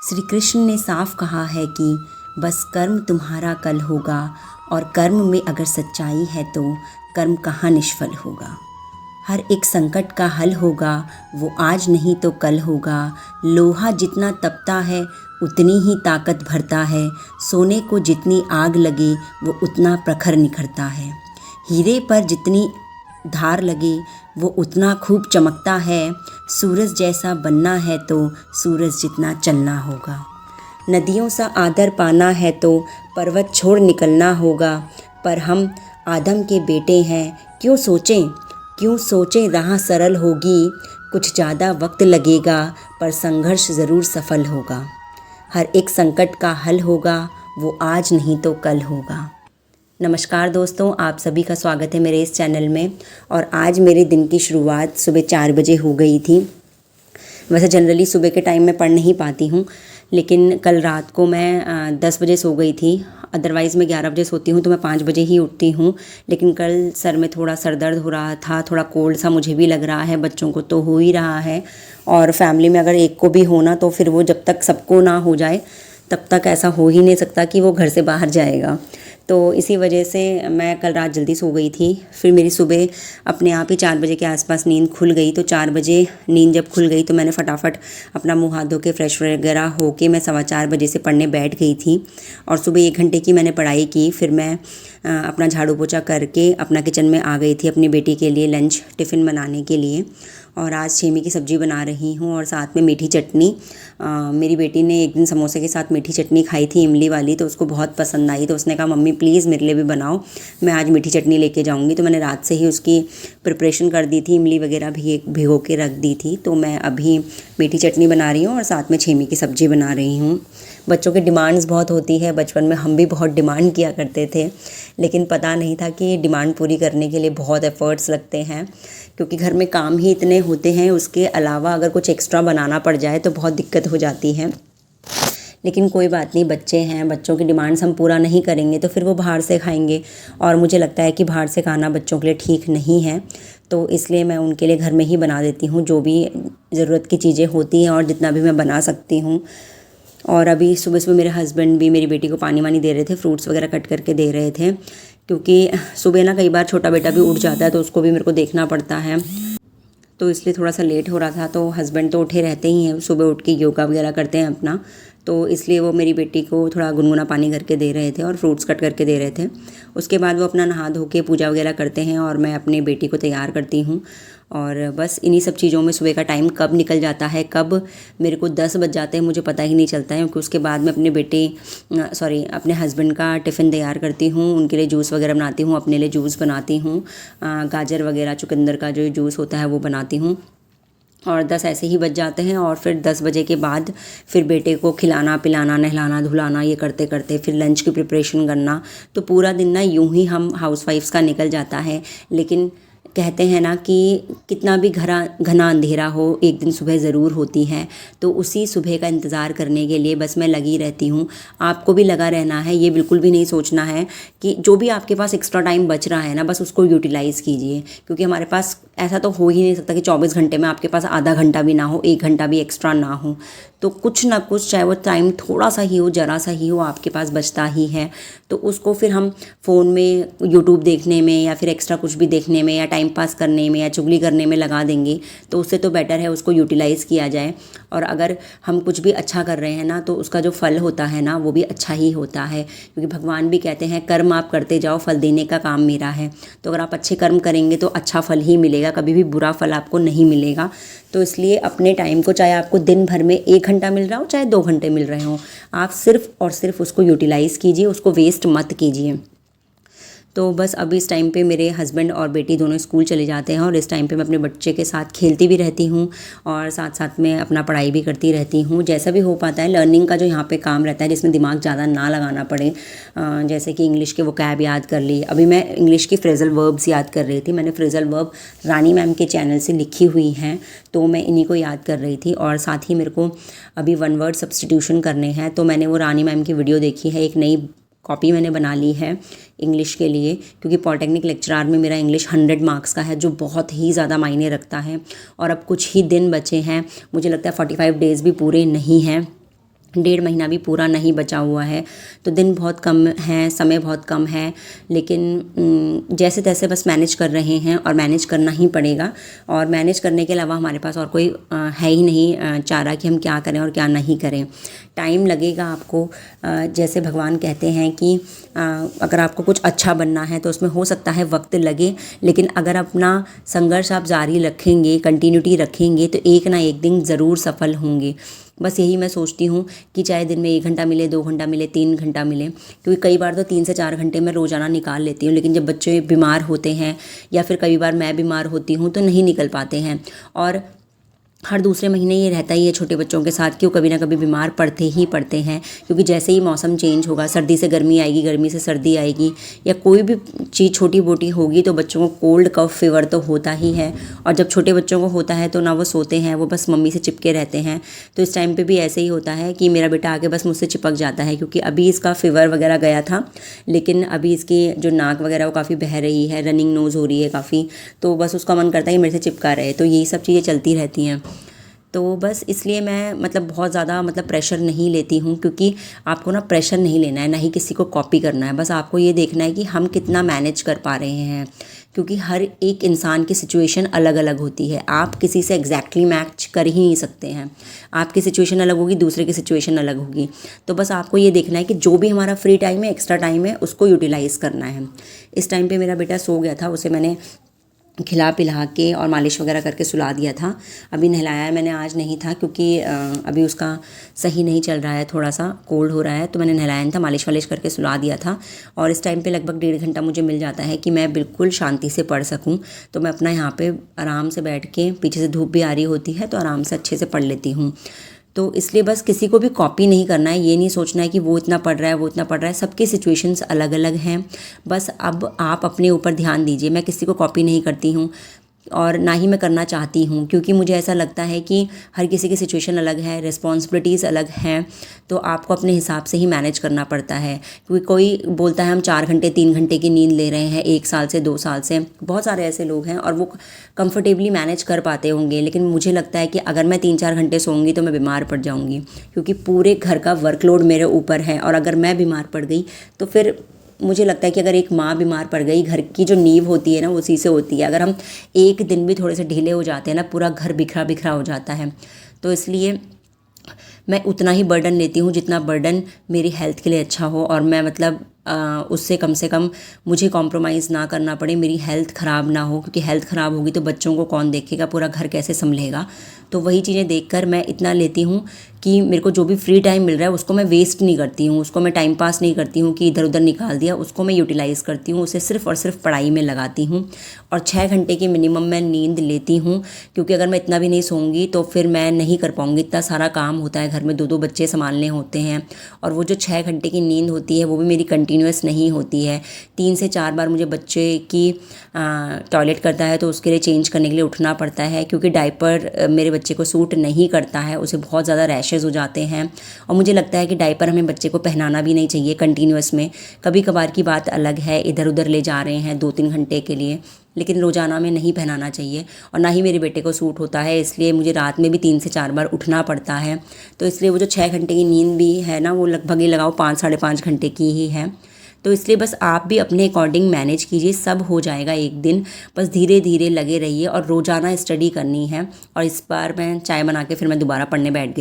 श्री कृष्ण ने साफ कहा है कि बस कर्म तुम्हारा कल होगा, और कर्म में अगर सच्चाई है तो कर्म कहाँ निष्फल होगा। हर एक संकट का हल होगा, वो आज नहीं तो कल होगा। लोहा जितना तपता है उतनी ही ताकत भरता है। सोने को जितनी आग लगे वो उतना प्रखर निखरता है। हीरे पर जितनी धार लगे वो उतना खूब चमकता है। सूरज जैसा बनना है तो सूरज जितना चलना होगा। नदियों सा आदर पाना है तो पर्वत छोड़ निकलना होगा। पर हम आदम के बेटे हैं, क्यों सोचें राह सरल होगी। कुछ ज़्यादा वक्त लगेगा पर संघर्ष ज़रूर सफल होगा। हर एक संकट का हल होगा, वो आज नहीं तो कल होगा। नमस्कार दोस्तों, आप सभी का स्वागत है मेरे इस चैनल में। और आज मेरे दिन की शुरुआत सुबह 4 बजे हो गई थी। वैसे जनरली सुबह के टाइम में पढ़ नहीं पाती हूँ, लेकिन कल रात को मैं 10 बजे सो गई थी। अदरवाइज़ मैं 11 बजे सोती हूँ तो मैं 5 बजे ही उठती हूँ। लेकिन कल सर में थोड़ा सर दर्द हो रहा था, थोड़ा कोल्ड सा मुझे भी लग रहा है, बच्चों को तो हो ही रहा है। और फैमिली में अगर एक को भी होना तो फिर वो जब तक सबको ना हो जाए तब तक ऐसा हो ही नहीं सकता कि वो घर से बाहर जाएगा। तो इसी वजह से मैं कल रात जल्दी सो गई थी। फिर मेरी सुबह अपने आप ही 4 बजे के आसपास नींद खुल गई। तो 4 बजे नींद जब खुल गई तो मैंने फटाफट अपना मुंह हाथ धो के फ्रेश वगैरह होके मैं 4:15 बजे से पढ़ने बैठ गई थी। और सुबह 1 घंटे की मैंने पढ़ाई की। फिर मैं अपना झाड़ू पोछा करके अपना किचन में आ गई थी अपनी बेटी के लिए लंच टिफ़िन बनाने के लिए। और आज छेमी की सब्ज़ी बना रही हूँ और साथ में मीठी चटनी। मेरी बेटी ने एक दिन समोसे के साथ मीठी चटनी खाई थी, इमली वाली, तो उसको बहुत पसंद आई। तो उसने कहा मम्मी प्लीज़ मेरे लिए भी बनाओ, मैं आज मीठी चटनी लेके जाऊँगी। तो मैंने रात से ही उसकी प्रिपरेशन कर दी थी, इमली वगैरह भिगो के रख दी थी। तो मैं अभी मीठी चटनी बना रही हूँ और साथ में छेमी की सब्ज़ी बना रही हूँ। बच्चों की डिमांड्स बहुत होती है। बचपन में हम भी बहुत डिमांड किया करते थे, लेकिन पता नहीं था कि डिमांड पूरी करने के लिए बहुत एफ़र्ट्स लगते हैं, क्योंकि घर में काम ही इतने होते हैं। उसके अलावा अगर कुछ एक्स्ट्रा बनाना पड़ जाए तो बहुत दिक्कत हो जाती है। लेकिन कोई बात नहीं, बच्चे हैं, बच्चों की डिमांड्स हम पूरा नहीं करेंगे तो फिर वो बाहर से खाएंगे। और मुझे लगता है कि बाहर से खाना बच्चों के लिए ठीक नहीं है। तो इसलिए मैं उनके लिए घर में ही बना देती हूँ जो भी ज़रूरत की चीज़ें होती हैं और जितना भी मैं बना सकती हूँ। और अभी सुबह सुबह मेरे हस्बैंड भी मेरी बेटी को पानी वानी दे रहे थे, फ्रूट्स वगैरह कट करके दे रहे थे, क्योंकि सुबह ना कई बार छोटा बेटा भी उठ जाता है तो उसको भी मेरे को देखना पड़ता है। तो इसलिए थोड़ा सा लेट हो रहा था। तो हस्बैंड तो उठे रहते ही हैं, सुबह उठ के योगा वगैरह करते हैं अपना। तो इसलिए वो मेरी बेटी को थोड़ा गुनगुना पानी करके दे रहे थे और फ्रूट्स कट करके दे रहे थे। उसके बाद वो अपना नहा धो के पूजा वगैरह करते हैं और मैं अपनी बेटी को तैयार करती हूँ। और बस इन्हीं सब चीज़ों में सुबह का टाइम कब निकल जाता है, कब मेरे को 10 बज जाते हैं मुझे पता ही नहीं चलता है। क्योंकि उसके बाद मैं अपने हस्बैंड का टिफ़िन तैयार करती हूँ, उनके लिए जूस वगैरह बनाती हूँ, अपने लिए जूस बनाती हूँ, गाजर वगैरह चुकंदर का जो जूस होता है वो बनाती हूँ। और 10 ऐसे ही बज जाते हैं। और फिर 10 बजे के बाद फिर बेटे को खिलाना पिलाना नहलाना धुलाना ये करते करते फिर लंच की प्रिपरेशन करना, तो पूरा दिन ना यूं ही हम हाउसवाइफ्स का निकल जाता है। लेकिन कहते हैं ना कि कितना भी घना अंधेरा हो एक दिन सुबह ज़रूर होती है। तो उसी सुबह का इंतज़ार करने के लिए बस मैं लगी रहती हूँ। आपको भी लगा रहना है, ये बिल्कुल भी नहीं सोचना है कि जो भी आपके पास एक्स्ट्रा टाइम बच रहा है ना बस उसको यूटिलाइज़ कीजिए। क्योंकि हमारे पास ऐसा तो हो ही नहीं सकता कि 24 घंटे में आपके पास आधा घंटा भी ना हो, 1 घंटा भी एक्स्ट्रा ना हो। तो कुछ ना कुछ, चाहे वो टाइम थोड़ा सा ही हो, ज़रा सा ही हो, आपके पास बचता ही है। तो उसको फिर हम फ़ोन में यूट्यूब देखने में या फिर एक्स्ट्रा कुछ भी देखने में या टाइम पास करने में या चुगली करने में लगा देंगे। तो उससे तो बेटर है उसको यूटिलाइज़ किया जाए। और अगर हम कुछ भी अच्छा कर रहे हैं ना तो उसका जो फल होता है ना वो भी अच्छा ही होता है। क्योंकि भगवान भी कहते हैं कर्म आप करते जाओ, फल देने का काम मेरा है। तो अगर आप अच्छे कर्म करेंगे तो अच्छा फल ही मिलेगा, कभी भी बुरा फल आपको नहीं मिलेगा। तो इसलिए अपने टाइम को, चाहे आपको दिन भर में 1 घंटा मिल रहा हो चाहे 2 घंटे मिल रहे हो, आप सिर्फ़ और सिर्फ उसको यूटिलाइज़ कीजिए, उसको वेस्ट मत कीजिए। तो बस अभी इस टाइम पे मेरे हस्बैंड और बेटी दोनों स्कूल चले जाते हैं और इस टाइम पे मैं अपने बच्चे के साथ खेलती भी रहती हूँ और साथ साथ में अपना पढ़ाई भी करती रहती हूँ। जैसा भी हो पाता है, लर्निंग का जो यहाँ पे काम रहता है जिसमें दिमाग ज़्यादा ना लगाना पड़े, जैसे कि इंग्लिश के वोकैब याद कर ली। अभी मैं इंग्लिश की फ्रेजल वर्ब्स याद कर रही थी। मैंने फ्रेजल वर्ब रानी मैम के चैनल से लिखी हुई हैं, तो मैं इन्हीं को याद कर रही थी। और साथ ही मेरे को अभी 1 वर्ड सब्सटीट्यूशन करने हैं, तो मैंने वो रानी मैम की वीडियो देखी है। एक नई कॉपी मैंने बना ली है इंग्लिश के लिए, क्योंकि पॉलिटेक्निक लेक्चरार में मेरा इंग्लिश 100 मार्क्स का है, जो बहुत ही ज़्यादा मायने रखता है। और अब कुछ ही दिन बचे हैं, मुझे लगता है 45 डेज़ भी पूरे नहीं हैं। 1.5 महीना भी पूरा नहीं बचा हुआ है, तो दिन बहुत कम हैं, समय बहुत कम है, लेकिन जैसे तैसे बस मैनेज कर रहे हैं और मैनेज करना ही पड़ेगा। और मैनेज करने के अलावा हमारे पास और कोई है ही नहीं चारा कि हम क्या करें और क्या नहीं करें। टाइम लगेगा आपको, जैसे भगवान कहते हैं कि अगर आपको कुछ अच्छा बनना है तो उसमें हो सकता है वक्त लगे, लेकिन अगर अपना संघर्ष आप जारी रखेंगे, कंटिन्यूटी रखेंगे, तो एक ना एक दिन ज़रूर सफल होंगे। बस यही मैं सोचती हूँ कि चाहे दिन में 1 घंटा मिले, 2 घंटा मिले, 3 घंटा मिले, क्योंकि कई बार तो 3 से 4 घंटे मैं रोज़ाना निकाल लेती हूँ, लेकिन जब बच्चे बीमार होते हैं या फिर कई बार मैं बीमार होती हूँ तो नहीं निकल पाते हैं। और हर दूसरे महीने ये रहता ही है छोटे बच्चों के साथ कि वो कभी ना कभी बीमार पड़ते ही पड़ते हैं, क्योंकि जैसे ही मौसम चेंज होगा, सर्दी से गर्मी आएगी, गर्मी से सर्दी आएगी, या कोई भी चीज़ छोटी मोटी होगी तो बच्चों को कोल्ड कफ फीवर तो होता ही है। और जब छोटे बच्चों को होता है तो ना वो सोते हैं, वो बस मम्मी से चिपके रहते हैं। तो इस टाइम पर भी ऐसे ही होता है कि मेरा बेटा आके बस मुझसे चिपक जाता है, क्योंकि अभी इसका फीवर वगैरह गया था, लेकिन अभी इसकी जो नाक वगैरह वो काफ़ी बह रही है, रनिंग नोज़ हो रही है काफ़ी, तो बस उसका मन करता है कि मेरे से चिपका रहे। तो यही सब चीज़ें चलती रहती हैं। तो बस इसलिए मैं बहुत ज़्यादा प्रेशर नहीं लेती हूँ, क्योंकि आपको ना प्रेशर नहीं लेना है, ना ही किसी को कॉपी करना है। बस आपको ये देखना है कि हम कितना मैनेज कर पा रहे हैं, क्योंकि हर एक इंसान की सिचुएशन अलग अलग होती है। आप किसी से एग्जैक्टली मैच कर ही नहीं सकते हैं। आपकी सिचुएशन अलग होगी, दूसरे की सिचुएशन अलग होगी। तो बस आपको ये देखना है कि जो भी हमारा फ्री टाइम है, एक्स्ट्रा टाइम है, उसको यूटिलाइज़ करना है। इस टाइम पे मेरा बेटा सो गया था, उसे मैंने खिला पिला के और मालिश वगैरह करके सुला दिया था। अभी नहलाया मैंने आज नहीं था, क्योंकि अभी उसका सही नहीं चल रहा है, थोड़ा सा कोल्ड हो रहा है, तो मैंने नहलाया नहीं था, मालिश वालिश करके सुला दिया था। और इस टाइम पे लगभग 1.5 घंटा मुझे मिल जाता है कि मैं बिल्कुल शांति से पढ़ सकूं। तो मैं अपना यहाँ पे आराम से बैठ के, पीछे से धूप भी आ रही होती है तो आराम से अच्छे से पढ़ लेती हूँ। तो इसलिए बस किसी को भी कॉपी नहीं करना है, ये नहीं सोचना है कि वो इतना पढ़ रहा है, वो इतना पढ़ रहा है। सबकी सिचुएशंस अलग अलग हैं। बस अब आप अपने ऊपर ध्यान दीजिए। मैं किसी को कॉपी नहीं करती हूँ और ना ही मैं करना चाहती हूँ, क्योंकि मुझे ऐसा लगता है कि हर किसी की सिचुएशन अलग है, रिस्पॉन्सिबिलिटीज़ अलग हैं, तो आपको अपने हिसाब से ही मैनेज करना पड़ता है। क्योंकि कोई बोलता है हम 4 घंटे 3 घंटे की नींद ले रहे हैं 1 साल से 2 साल से, बहुत सारे ऐसे लोग हैं और वो कंफर्टेबली मैनेज कर पाते होंगे, लेकिन मुझे लगता है कि अगर मैं 3-4 घंटे सोऊंगी तो मैं बीमार पड़ जाऊंगी, क्योंकि पूरे घर का वर्कलोड मेरे ऊपर है। और अगर मैं बीमार पड़ गई तो फिर मुझे लगता है कि अगर एक माँ बीमार पड़ गई, घर की जो नींव होती है ना, उसी से होती है। अगर हम एक दिन भी थोड़े से ढीले हो जाते हैं ना, पूरा घर बिखरा बिखरा हो जाता है। तो इसलिए मैं उतना ही बर्डन लेती हूँ जितना बर्डन मेरी हेल्थ के लिए अच्छा हो, और मैं उससे कम से कम मुझे कॉम्प्रोमाइज़ ना करना पड़े, मेरी हेल्थ ख़राब ना हो, क्योंकि हेल्थ ख़राब होगी तो बच्चों को कौन देखेगा, पूरा घर कैसे संभलेगा। तो वही चीज़ें देखकर मैं इतना लेती हूँ कि मेरे को जो भी फ्री टाइम मिल रहा है उसको मैं वेस्ट नहीं करती हूँ, उसको मैं टाइम पास नहीं करती हूँ कि इधर उधर निकाल दिया, उसको मैं यूटिलाइज़ करती हूँ, उसे सिर्फ़ और सिर्फ पढ़ाई में लगाती हूँ। और 6 घंटे की मिनिमम मैं नींद लेती हूँ, क्योंकि अगर मैं इतना भी नहीं सोऊंगी तो फिर मैं नहीं कर पाऊँगी। इतना सारा काम होता है घर में, 2-2 बच्चे संभालने होते हैं, और वो जो 6 घंटे की नींद होती है वो भी मेरी कंटिन्यूस नहीं होती है। 3 से 4 बार मुझे बच्चे की टॉयलेट करता है तो उसके लिए चेंज करने के लिए उठना पड़ता है, क्योंकि डायपर मेरे बच्चे को सूट नहीं करता है, उसे बहुत ज़्यादा रैशेज़ हो जाते हैं। और मुझे लगता है कि डायपर हमें बच्चे को पहनाना भी नहीं चाहिए कंटिन्यूस में। कभी कभार की बात अलग है, इधर उधर ले जा रहे हैं 2-3 घंटे के लिए, लेकिन रोज़ाना में नहीं पहनाना चाहिए। और ना ही मेरे बेटे को सूट होता है, इसलिए मुझे रात में भी 3 से 4 बार उठना पड़ता है। तो इसलिए वो जो 6 घंटे की नींद भी है ना, वो लगभग ही लगाओ 5-5.5 घंटे की ही है। तो इसलिए बस आप भी अपने अकॉर्डिंग मैनेज कीजिए, सब हो जाएगा एक दिन। बस धीरे धीरे लगे रहिए, और रोज़ाना स्टडी करनी है। और इस बार मैं चाय बना के फिर मैं दोबारा पढ़ने बैठ गई।